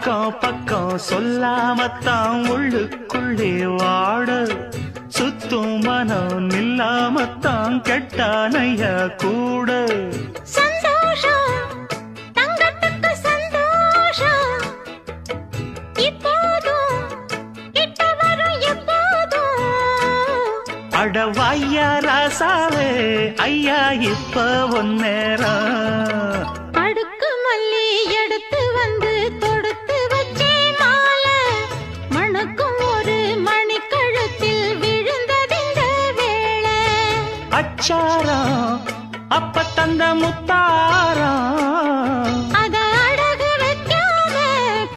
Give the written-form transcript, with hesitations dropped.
அக்கம் பக்கம் சொல்லாமத்தான் உள்ளுக்குள்ளே வாட சுத்தும் மனம் இல்லாமத்தான் கெட்டானைய கூட சந்தோஷம் தங்கத்துக்கு சந்தோஷம் இப்போதும் கிட்ட வரும் எப்போதும் அடவாய்யா ராசாவே ஐயா இப்ப ஒன்னேரம் அடுக்கு மல்லி எடுத்து